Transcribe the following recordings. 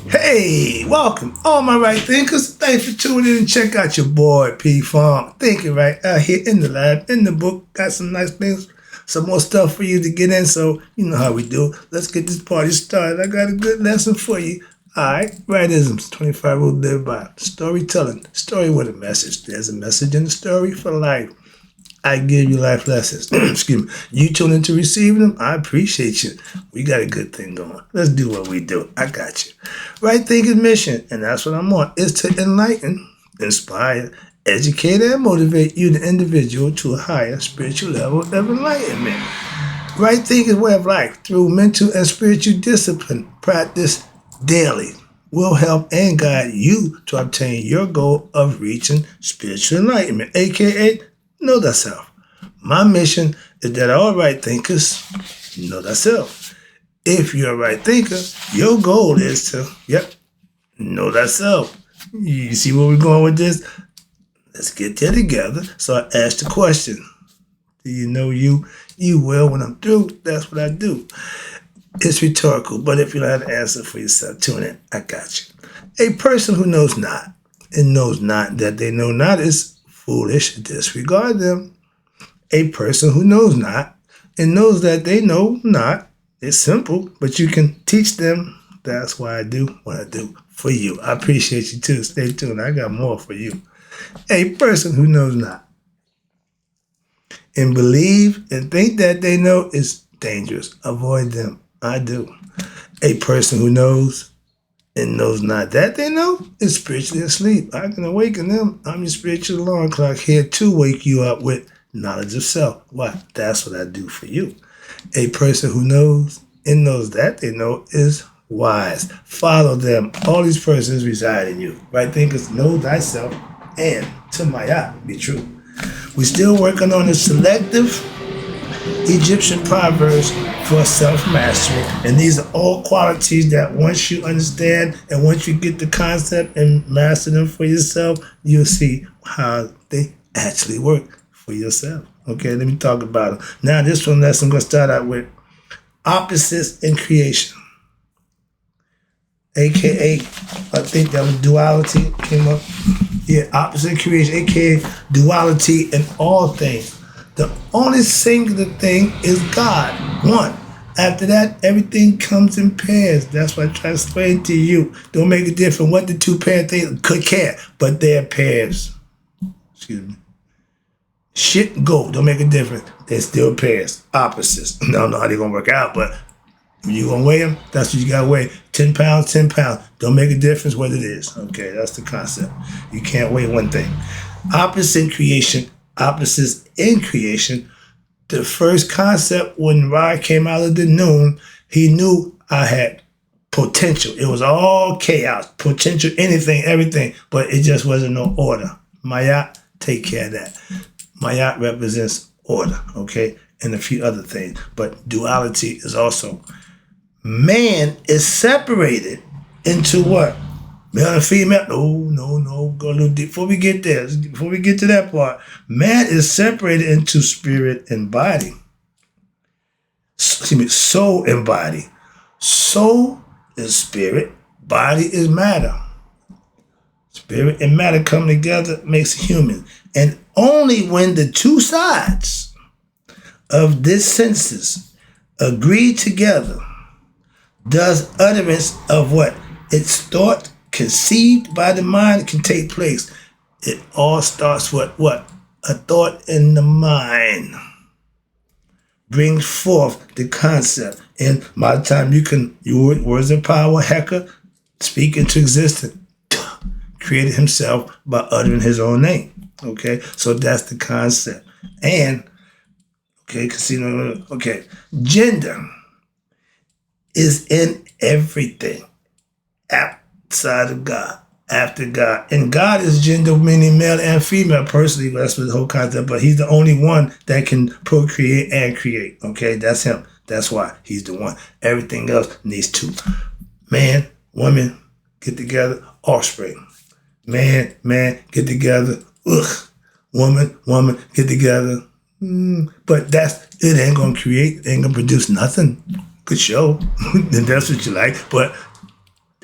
Hey, welcome, all my right thinkers. Thanks for tuning in and check out your boy P Farm. Thinking right out here in the lab, in the book. Got some nice things, some more stuff for you to get in. So you know how we do. Let's get this party started. I got a good lesson for you. Alright, rightisms, 25 rules to live by. Storytelling, story with a message. There's a message in the story for life. I give you life lessons. Excuse me. You tune into receiving them. I appreciate you. We got a good thing going. Let's do what we do. I got you. Right thinking mission, and that's what I'm on, is to enlighten, inspire, educate, and motivate you, the individual, to a higher spiritual level of enlightenment. Right thinking way of life through mental and spiritual discipline, practice daily, will help and guide you to obtain your goal of reaching spiritual enlightenment, aka know thyself. My mission is that all right thinkers know thyself. If you're a right thinker, your goal is to, know thyself. You see where we're going with this? Let's get there together. So I asked the question. Do you know you? You will when I'm through. That's what I do. It's rhetorical, but if you don't have an answer for yourself, tune in. I got you. A person who knows not and knows not that they know not is foolish. Disregard them. A person who knows not and knows that they know not is simple, but you can teach them. That's why I do what I do for you. I appreciate you too. Stay tuned. I got more for you. A person who knows not and believe and think that they know is dangerous. Avoid them. I do. A person who knows and knows not that they know is spiritually asleep. I can awaken them. I'm your spiritual alarm clock here to wake you up with knowledge of self. Why? That's what I do for you. A person who knows and knows that they know is wise. Follow them. All these persons reside in you. Right thinkers, know thyself, and to Maya, be true. We're still working on the selective Egyptian proverbs for self-mastery. And these are all qualities that once you understand and once you get the concept and master them for yourself, you'll see how they actually work for yourself. Okay, let me talk about them. Now, this one lesson I'm going to start out with opposites in creation. AKA, I think that was duality came up. Yeah, opposite creation, AKA duality in all things. The only singular thing is God, one. After that, everything comes in pairs. That's what I try to explain to you. Don't make a difference what the two pair things could care, but they're pairs. Excuse me. Shit and gold don't make a difference. They're still pairs, opposites. I don't know how they're going to work out, but when you're going to weigh them, that's what you got to weigh. 10 pounds, 10 pounds. Don't make a difference what it is. Okay, that's the concept. You can't weigh one thing. Opposite creation. Opposites in creation. The first concept when Ra came out of the noon, he knew I had potential. It was all chaos, potential, anything, everything, but it just wasn't no order. Mayat, take care of that. Mayat represents order, okay, and a few other things, but duality is also. Man is separated into what? Male and female? No. Go a little deep. Before we get there, before we get to that part, man is separated into spirit and body. Soul and body. Soul is spirit, body is matter. Spirit and matter come together makes a human. And only when the two sides of this senses agree together does utterance of what? It's thought conceived by the mind can take place. It all starts with what? A thought in the mind brings forth the concept. And by the time you can, your words of power, Hecker, speak into existence, created himself by uttering his own name. Okay, so that's the concept. And, gender is in everything outside of God, after God. And God is gender, meaning male and female. Personally, that's the whole concept, but he's the only one that can procreate and create. Okay, that's him. That's why he's the one. Everything else needs two. Man, woman, get together, offspring. Man, get together, woman, get together. But it ain't gonna create, it ain't gonna produce nothing. Good show, and that's what you like. But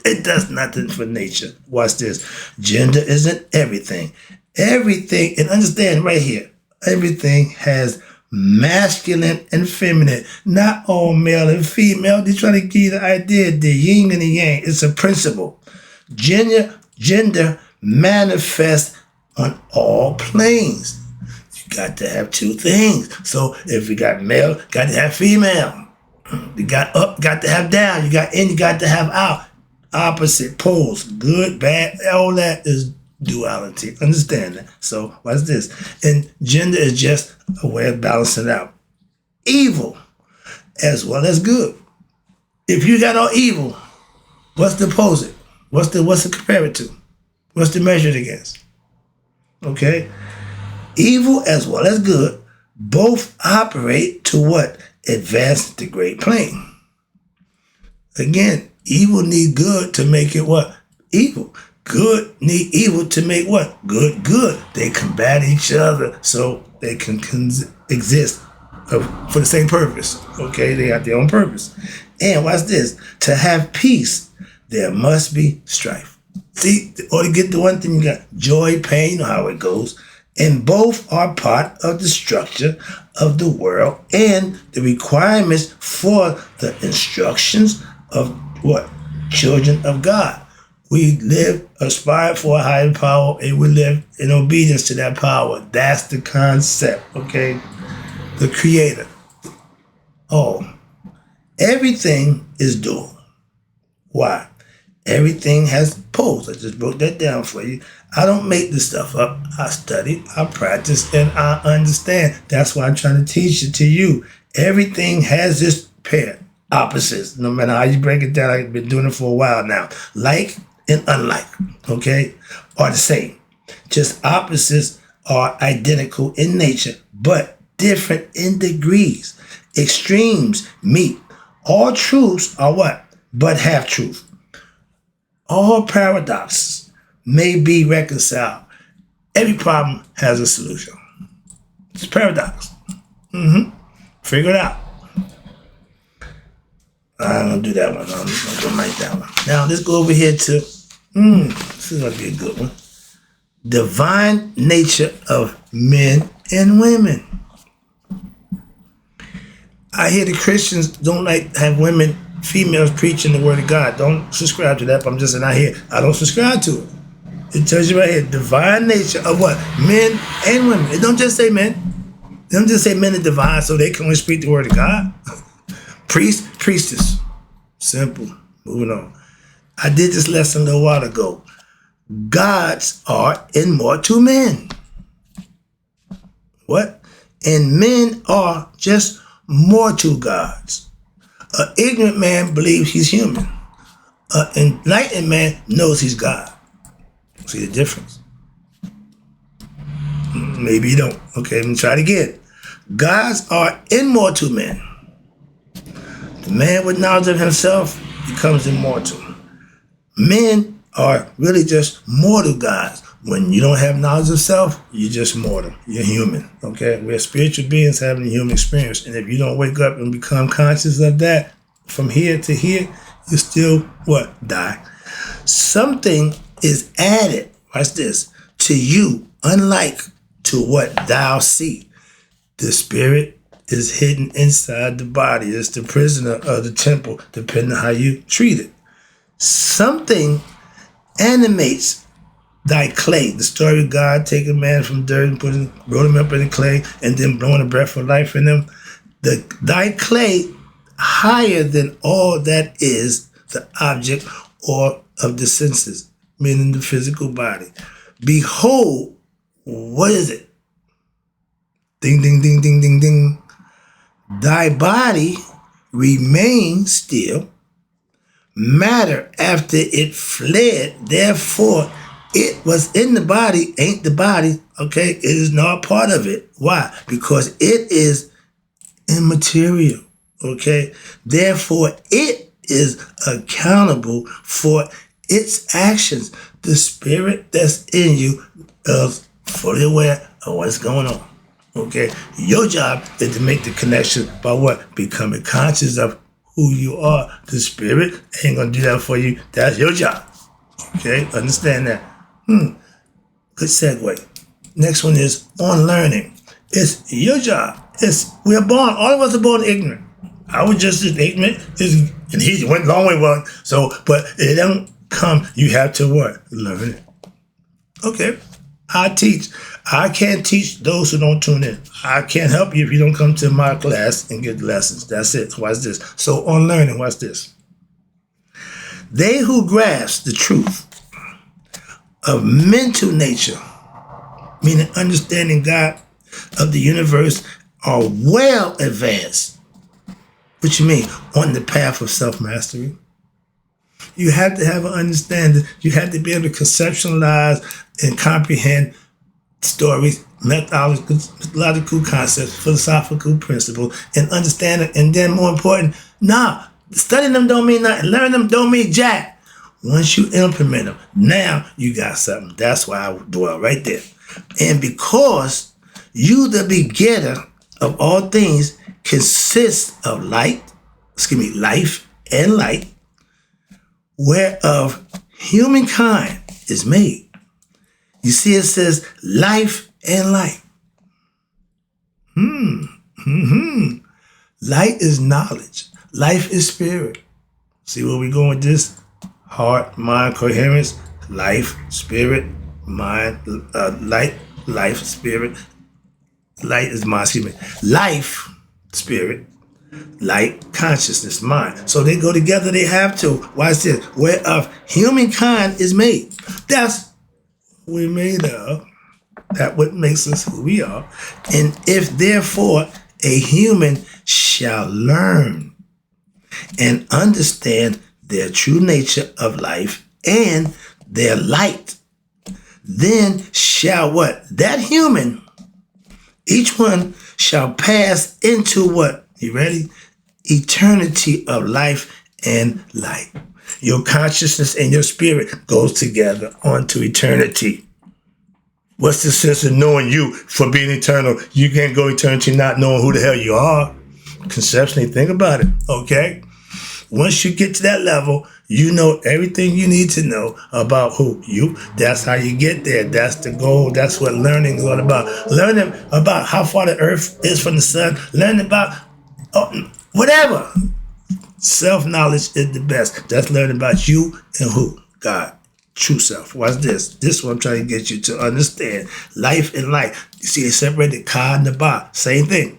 It does nothing for nature. Watch this. Gender isn't everything. Everything, and understand right here, everything has masculine and feminine. Not all male and female. They're trying to give you the idea, the yin and the yang. It's a principle. Gender manifests on all planes. You got to have two things. So if you got male, got to have female. You got up, got to have down. You got in, you got to have out. Opposite poles, good, bad, all that is duality. Understand that? So what's this? And gender is just a way of balancing out evil as well as good. If you got all evil, what's the opposite? What's the compare it to? What's the measured against? Okay? Evil as well as good both operate to what? Advance the great plane. Again, evil need good to make it what? Evil. Good need evil to make what? Good, good. They combat each other so they can exist for the same purpose. Okay, they have their own purpose. And watch this. To have peace, there must be strife. See, or to get the one thing, you got joy, pain, you know how it goes. And both are part of the structure of the world and the requirements for the instructions of what? Children of God. We live, aspire for a higher power, and we live in obedience to that power. That's the concept, okay? The creator. Oh, everything is dual. Why? Everything has poles. I just broke that down for you. I don't make this stuff up. I study, I practice, and I understand. That's why I'm trying to teach it to you. Everything has this pair, opposites. No matter how you break it down, I've been doing it for a while now. Like and unlike, okay, are the same. Just opposites are identical in nature, but different in degrees. Extremes meet. All truths are what? But half truth. All paradoxes may be reconciled. Every problem has a solution. It's a paradox. Figure it out. I'm going to do that one. I'm going to write that one. Now, let's go over here to, this is going to be a good one. Divine nature of men and women. I hear the Christians don't like to have women, females preaching the word of God. Don't subscribe to that, but I'm just saying I hear. I don't subscribe to it. It tells you right here, divine nature of what? Men and women. It don't just say men. It don't just say men are divine so they can only speak the word of God. Priest, priestess. Simple. Moving on. I did this lesson a little while ago. Gods are in mortal men. What? And men are just mortal gods. An ignorant man believes he's human. An enlightened man knows he's God. See the difference? Maybe you don't. Okay, let me try it again. Gods are immortal men. The man with knowledge of himself becomes immortal. Men are really just mortal gods. When you don't have knowledge of self, you're just mortal. You're human. Okay? We're spiritual beings having a human experience. And if you don't wake up and become conscious of that, from here to here, you still, what? Die. Something is added, watch this, to you, unlike to what thou see. The spirit is hidden inside the body. It's the prisoner of the temple, depending on how you treat it. Something animates thy clay. The story of God taking man from dirt and wrote him up in the clay and then blowing the breath of life in him. Thy clay higher than all that is the object or of the senses, meaning the physical body. Behold, what is it? Ding, ding, ding, ding, ding, ding. Thy body remains still. Matter after it fled, therefore it was in the body, ain't the body, okay? It is not part of it. Why? Because it is immaterial, okay? Therefore, it is accountable for its actions. The spirit that's in you is fully aware of what's going on, okay? Your job is to make the connection by what? Becoming conscious of who you are. The spirit ain't going to do that for you. That's your job. Okay? Understand that. Good segue. Next one is on learning. It's your job. We're born, all of us are born ignorant. I was just as ignorant, and he went a long way wrong. So, but it don't come, you have to what? Learn it. Okay. I teach. I can't teach those who don't tune in. I can't help you if you don't come to my class and get lessons. That's it. Watch this. So on learning, watch this. They who grasp the truth of mental nature, meaning understanding God of the universe, are well advanced. What you mean? On the path of self-mastery. You have to have an understanding. You have to be able to conceptualize and comprehend stories, methodological concepts, philosophical principles, and understand it. And then more important, studying them don't mean nothing. Learning them don't mean jack. Once you implement them, now you got something. That's why I dwell right there. And because you, the begetter of all things, consists of life and light, whereof humankind is made. You see, it says life and light. Light is knowledge. Life is spirit. See where we going with this? Heart, mind, coherence, life, spirit, mind, light, life, spirit. Light is mind, life, spirit, light, consciousness, mind. So they go together, they have to. Watch this. Whereof humankind is made. That's what we're made of. That's what makes us who we are. And if therefore a human shall learn and understand their true nature of life and their light, then shall what? That human, each one shall pass into what? You ready? Eternity of life and light. Your consciousness and your spirit goes together onto eternity. What's the sense of knowing you for being eternal? You can't go eternity not knowing who the hell you are. Conceptually, think about it, okay? Once you get to that level, you know everything you need to know about who you. That's how you get there. That's the goal. That's what learning is all about. Learning about how far the earth is from the sun. Learning about whatever. Self-knowledge is the best. That's learning about you and who? God. True self. Watch this. This is what I'm trying to get you to understand. Life and life. You see, it's separated. Ka and the ba. Same thing.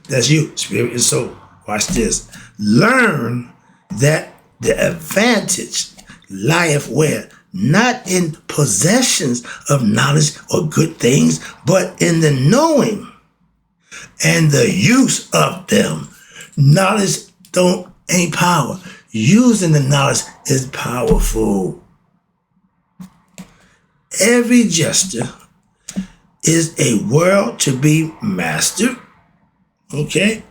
That's you. Spirit and soul. Watch this. Learn that the advantage lieth where? Not in possessions of knowledge or good things, but in the knowing and the use of them. Knowledge ain't power. Using the knowledge is powerful. Every gesture is a world to be mastered. Okay?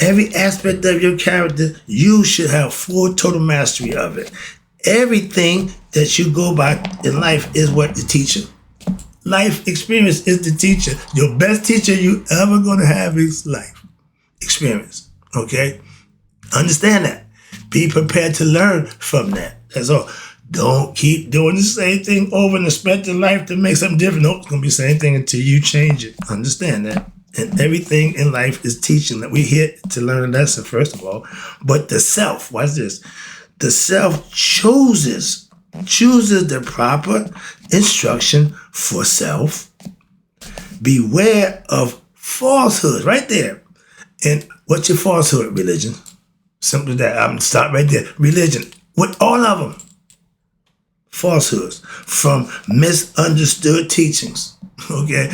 Every aspect of your character, you should have full total mastery of it. Everything that you go by in life is what the teacher. Life experience is the teacher. Your best teacher you ever going to have is life experience. Okay? Understand that. Be prepared to learn from that. That's all. Don't keep doing the same thing over and expecting life to make something different. Nope, it's going to be the same thing until you change it. Understand that. And everything in life is teaching that we're here to learn a lesson, first of all. But the self, watch this. The self chooses the proper instruction for self. Beware of falsehood, right there. And what's your falsehood? Religion. Simple as that. I'm going to stop right there. Religion. With all of them. Falsehoods from misunderstood teachings. Okay?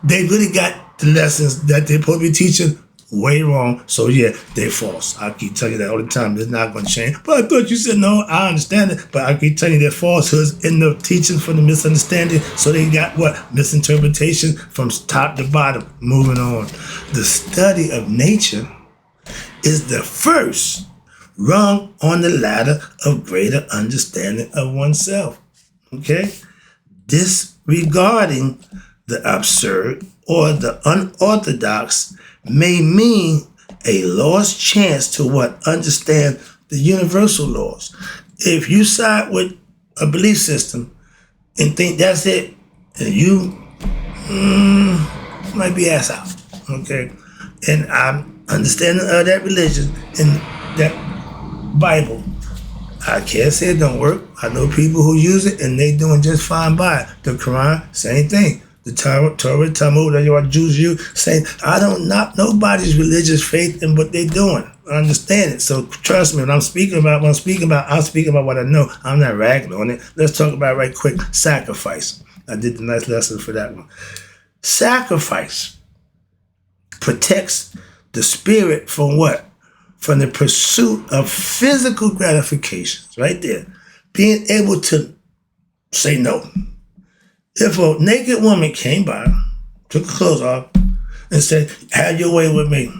They really got the lessons that they're supposed to be teaching way wrong. So yeah, they're false. I keep telling you that all the time. It's not going to change. But I thought you said no. I understand it. But I keep telling you they're falsehoods in the teaching from the misunderstanding. So they got what? Misinterpretation from top to bottom. Moving on. The study of nature is the first rung on the ladder of greater understanding of oneself. Okay? Disregarding the absurd or the unorthodox may mean a lost chance to what? Understand the universal laws. If you side with a belief system and think that's it, then you might be ass out. Okay? And I'm understanding of that religion and that Bible. I can't say it don't work. I know people who use it and they doing just fine by it. The Quran, same thing. The Torah, Talmud, that you are Jews, you saying, I don't knock nobody's religious faith in what they're doing. I understand it. So trust me, when I'm speaking about I'll speak about what I know. I'm not ragging on it. Let's talk about right quick sacrifice. I did the nice lesson for that one. Sacrifice protects the spirit from what? From the pursuit of physical gratifications, right there. Being able to say no. If a naked woman came by, took her clothes off, and said, have your way with me.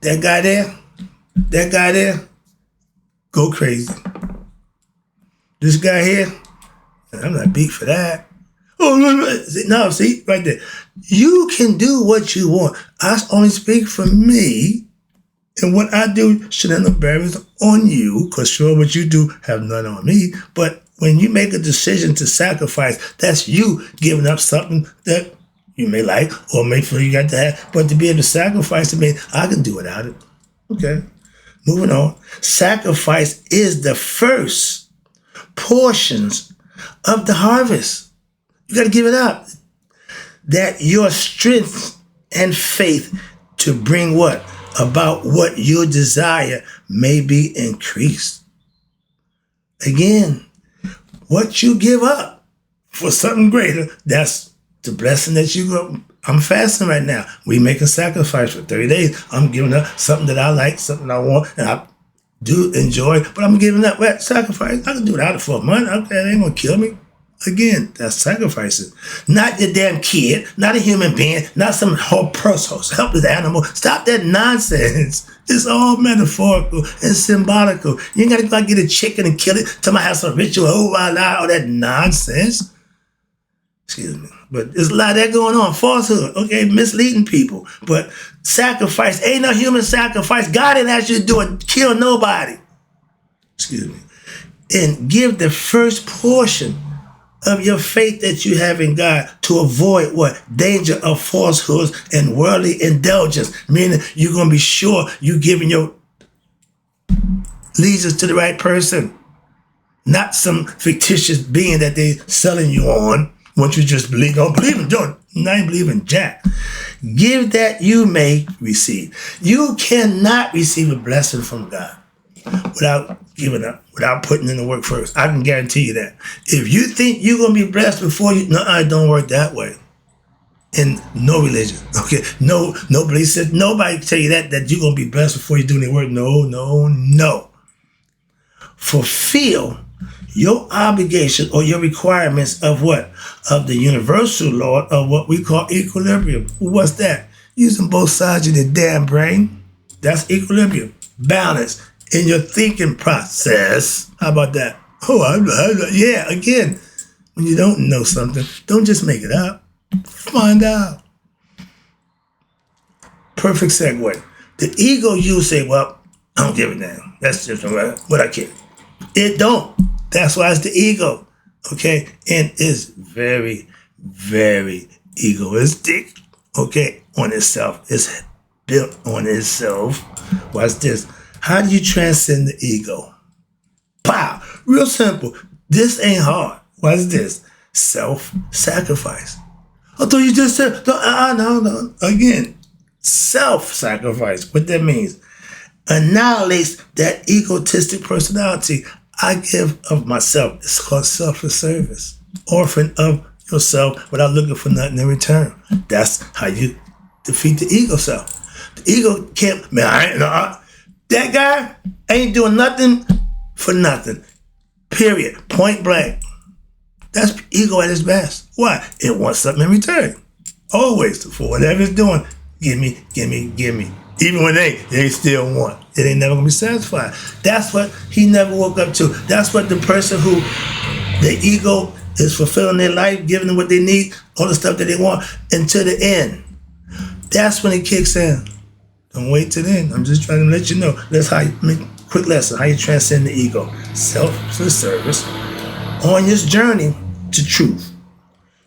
That guy there, go crazy. This guy here, I'm not beat for that. Oh, no, see, right there. You can do what you want. I only speak for me, and what I do should have no bearings on you, because sure, what you do have none on me, but when you make a decision to sacrifice, that's you giving up something that you may like or may feel you got to have. But to be able to sacrifice, I can do without it. Okay, moving on. Sacrifice is the first portions of the harvest. You got to give it up. That your strength and faith to bring what? About what you desire may be increased. Again, what you give up for something greater, that's the blessing that you go. I'm fasting right now. We make a sacrifice for 30 days. I'm giving up something that I like, something I want, and I do enjoy, but I'm giving up that sacrifice. I can do without it for a month. Okay, it ain't gonna kill me. Again, that's sacrificing. Not your damn kid, not a human being, not some whole person, helpless animal. Stop that nonsense. It's all metaphorical and symbolical. You ain't got to go out and get a chicken and kill it. Tell me I have some ritual, all that nonsense. Excuse me. But there's a lot of that going on. Falsehood, okay, misleading people. But sacrifice, ain't no human sacrifice. God didn't ask you to do it, kill nobody. Excuse me. And give the first portion of your faith that you have in God to avoid what? Danger of falsehoods and worldly indulgence. Meaning you're going to be sure you're giving your allegiance to the right person. Not some fictitious being that they selling you on. Once you just believe, don't believe in, don't. Not believe in jack. Give that you may receive. You cannot receive a blessing from God without giving up, without putting in the work first. I can guarantee you that. If you think you're going to be blessed before you, no, it don't work that way. In no religion, okay? No belief system. Nobody can tell you that you're going to be blessed before you do any work. No. Fulfill your obligation or your requirements of what? Of the universal law of what we call equilibrium. What's that? Using both sides of the damn brain. That's equilibrium. Balance in your thinking process. How about that? Yeah, again, when you don't know something, don't just make it up. Find out. Perfect segue. The ego, you say, well, I don't give a damn. That's just what I care. It don't. That's why it's the ego. Okay? And it's very, very egoistic. Okay? On itself. It's built on itself. Watch this. How do you transcend the ego? Pow! Real simple. This ain't hard. Watch this. Self-sacrifice. I thought you just said, no. Again, self-sacrifice. What that means. Annihilates that egotistic personality I give of myself. It's called selfless service. Orphan of yourself without looking for nothing in return. That's how you defeat the ego self. The ego can't, that guy ain't doing nothing for nothing. Period. Point blank. That's ego at its best. Why? It wants something in return. Always. For whatever it's doing, give me. Even when they still want. It ain't never gonna be satisfied. That's what he never woke up to. That's what the person who the ego is fulfilling their life, giving them what they need, all the stuff that they want, until the end. That's when it kicks in. Don't wait till then. I'm just trying to let you know. That's how quick lesson, how you transcend the ego. Selfless service. On this journey to truth,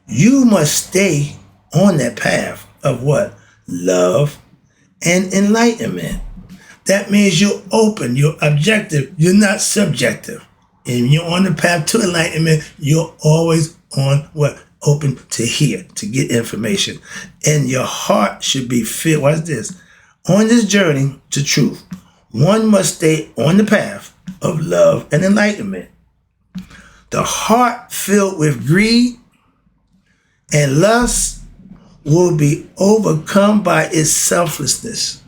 you must stay on that path of what? Love and enlightenment. That means you're open, you're objective, you're not subjective. And you're on the path to enlightenment, you're always on what? Open to hear, to get information. And your heart should be filled. Watch this. On this journey to truth, one must stay on the path of love and enlightenment. The heart filled with greed and lust will be overcome by its selflessness.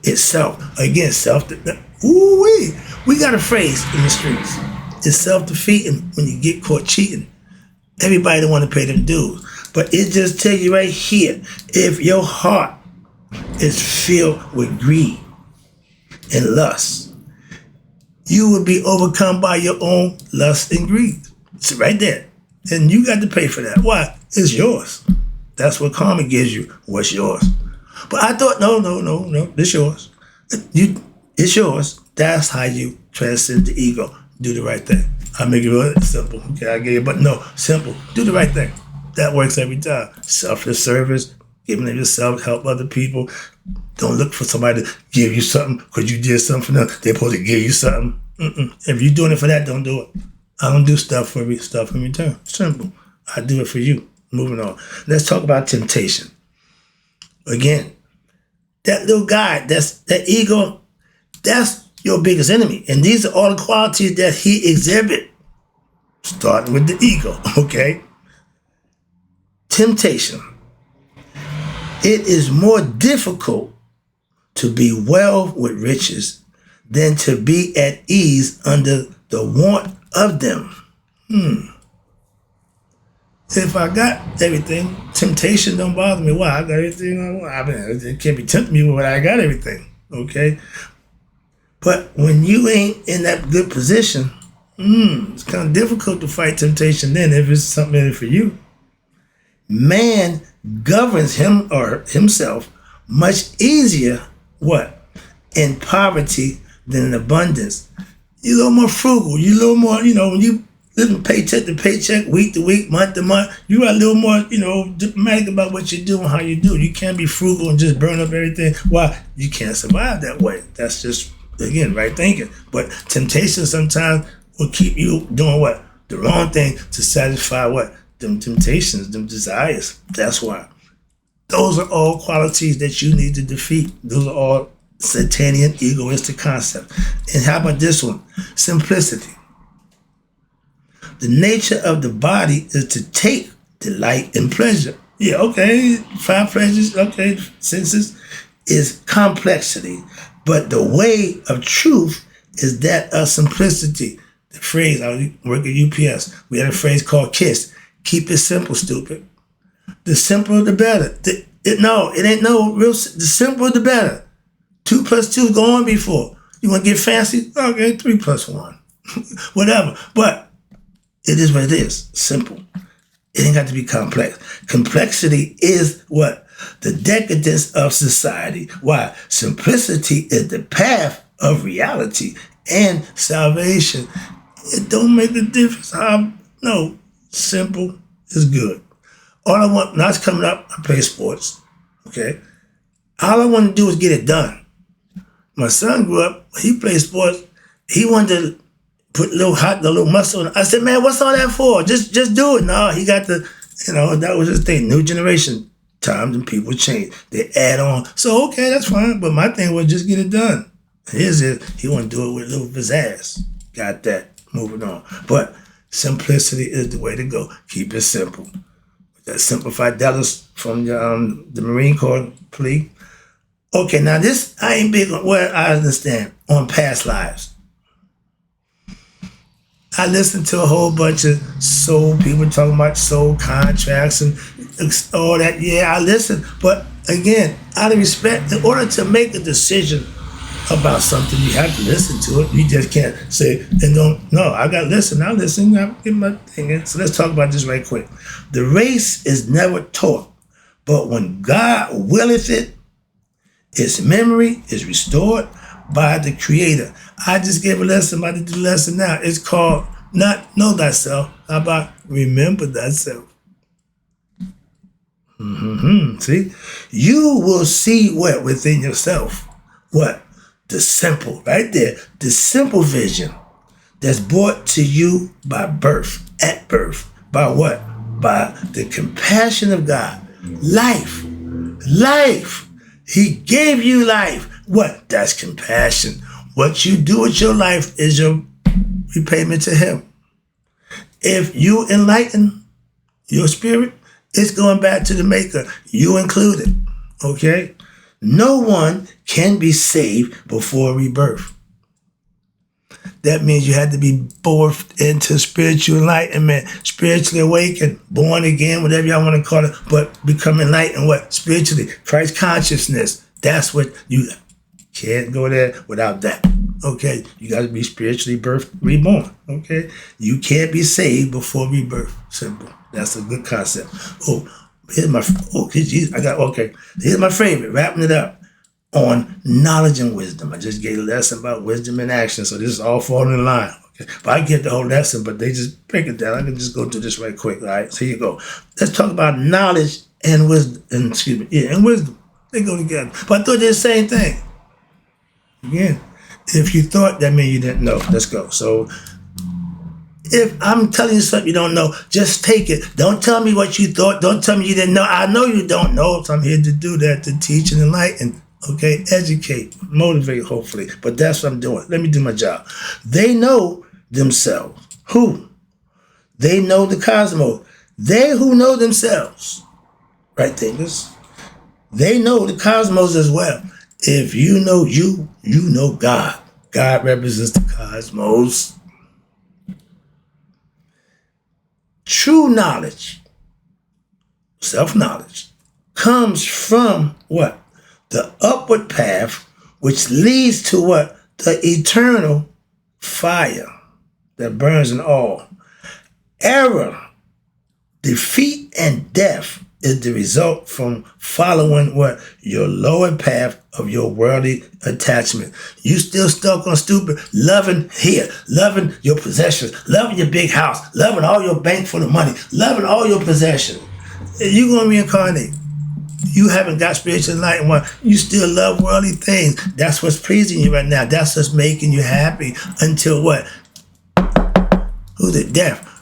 Itself. Again, self. Ooh-wee. We got a phrase in the streets. It's self-defeating when you get caught cheating. Everybody don't want to pay them dues. But it just tells you right here, if your heart is filled with greed and lust, you will be overcome by your own lust and greed. It's right there. And you got to pay for that. Why? It's yours. That's what karma gives you. What's yours? But I thought, no, it's yours. It's yours. That's how you transcend the ego. Do the right thing. I make it real simple. Okay, I get it, but no, simple. Do the right thing. That works every time. Selfless service, giving of yourself, help other people. Don't look for somebody to give you something because you did something for them. They're supposed to give you something. If you're doing it for that, don't do it. I don't do stuff in return. Simple. I do it for you. Moving on. Let's talk about temptation. Again, that little guy, that ego, that's your biggest enemy. And these are all the qualities that he exhibits, starting with the ego, okay? Temptation. It is more difficult to be well with riches than to be at ease under the want of them. If I got everything, temptation don't bother me. Why? I got everything I want. I mean, it can't be tempting me when I got everything, okay? But when you ain't in that good position, it's kind of difficult to fight temptation then if it's something in it for you. Man governs him or himself much easier, what? In poverty than in abundance. You're a little more frugal. You're a little more, when you living paycheck to paycheck, week to week, month to month, you are a little more, diplomatic about what you do and how you do. You can't be frugal and just burn up everything. Why? You can't survive that way. That's just, again, right thinking. But temptation sometimes will keep you doing what? The wrong thing to satisfy what? Them temptations, them desires. That's why. Those are all qualities that you need to defeat. Those are all satanic, egoistic concepts. And how about this one? Simplicity. The nature of the body is to take delight and pleasure. Yeah, okay, 5 pleasures, okay, senses is complexity. But the way of truth is that of simplicity. The phrase, I work at UPS, we had a phrase called KISS. Keep it simple, stupid. The simpler the better. It ain't no real, the simpler the better. 2 plus 2 go on before. You want to get fancy? Okay, 3 plus 1. Whatever. But it is what it is. Simple. It ain't got to be complex. Complexity is what? The decadence of society. Why? Simplicity is the path of reality and salvation. It don't make a difference how, no, simple is good. All I want, now it's coming up, I play sports, okay? All I want to do is get it done. My son grew up, he played sports, he wanted to put a little muscle in it. I said, man, what's all that for? Just do it. No, he got the, that was his thing. New generation, times and people change. They add on. So, okay, that's fine. But my thing was just get it done. His is, he want to do it with a little pizzazz. Got that. Moving on. But simplicity is the way to go. Keep it simple. That simplified Dallas from the Marine Corps plea. Okay, now this, I ain't big on, well, I understand, on past lives. I listened to a whole bunch of soul people talking about soul contracts and all that. Yeah, I listened. But again, out of respect, in order to make a decision about something, you have to listen to it. You just can't say, I got to listen. I'll listen. I'll get my thing in. So let's talk about this right quick. The race is never taught, but when God willeth it, Its memory is restored by the Creator. I just gave a lesson about the lesson now. It's called not know thyself. How about remember thyself? See? You will see what within yourself? What? The simple, right there. The simple vision that's brought to you by birth, at birth. By what? By the compassion of God. Life. Life. He gave you life. What? That's compassion. What you do with your life is your repayment to Him. If you enlighten your spirit, it's going back to the Maker, you included. Okay? No one can be saved before rebirth. That means you had to be birthed into spiritual enlightenment, spiritually awakened, born again, whatever y'all want to call it, but become enlightened, what? Spiritually, Christ consciousness. That's what you can't go there without that. Okay? You got to be spiritually birthed, reborn. Okay? You can't be saved before rebirth. Simple. That's a good concept. Here's my favorite, wrapping it up on knowledge and wisdom. I just gave a lesson about wisdom and action, so this is all falling in line. Okay? But I get the whole lesson, but they just break it down. I can just go through this right quick. All right, so here you go. Let's talk about knowledge and wisdom. And wisdom. They go together. But I thought they're the same thing. Again, if you thought, that means you didn't know. Let's go. So if I'm telling you something you don't know, just take it. Don't tell me what you thought. Don't tell me you didn't know. I know you don't know, so I'm here to do that, to teach and enlighten. Okay, educate, motivate, hopefully. But that's what I'm doing. Let me do my job. They know themselves. Who? They know the cosmos. They who know themselves. Right, thinkers? They know the cosmos as well. If you know you know God. God represents the cosmos. True knowledge, self-knowledge, comes from what? The upward path, which leads to what? The eternal fire that burns in all. Error, defeat, and death is the result from following what? Your lower path of your worldly attachment. You still stuck on stupid, loving here, loving your possessions, loving your big house, loving all your bank full of money, loving all your possessions. You're going to reincarnate. You haven't got spiritual enlightenment. You still love worldly things. That's what's pleasing you right now. That's what's making you happy until what? Who's it? Death.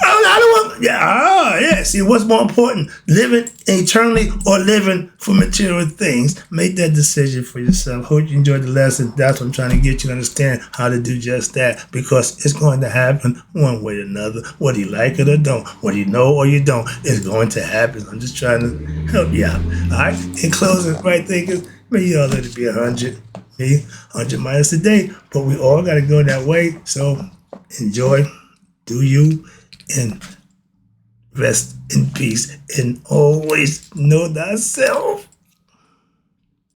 I don't want, yeah. See, what's more important? Living eternally or living for material things? Make that decision for yourself. Hope you enjoyed the lesson. That's what I'm trying to get you to understand how to do just that, because it's going to happen one way or another, whether you like it or don't, whether you know or you don't, it's going to happen. I'm just trying to help you out. All right, in closing, right thinkers, may you all let it be 100, maybe 100 minus a day, but we all got to go that way. So enjoy, do you, and rest in peace, and always know thyself.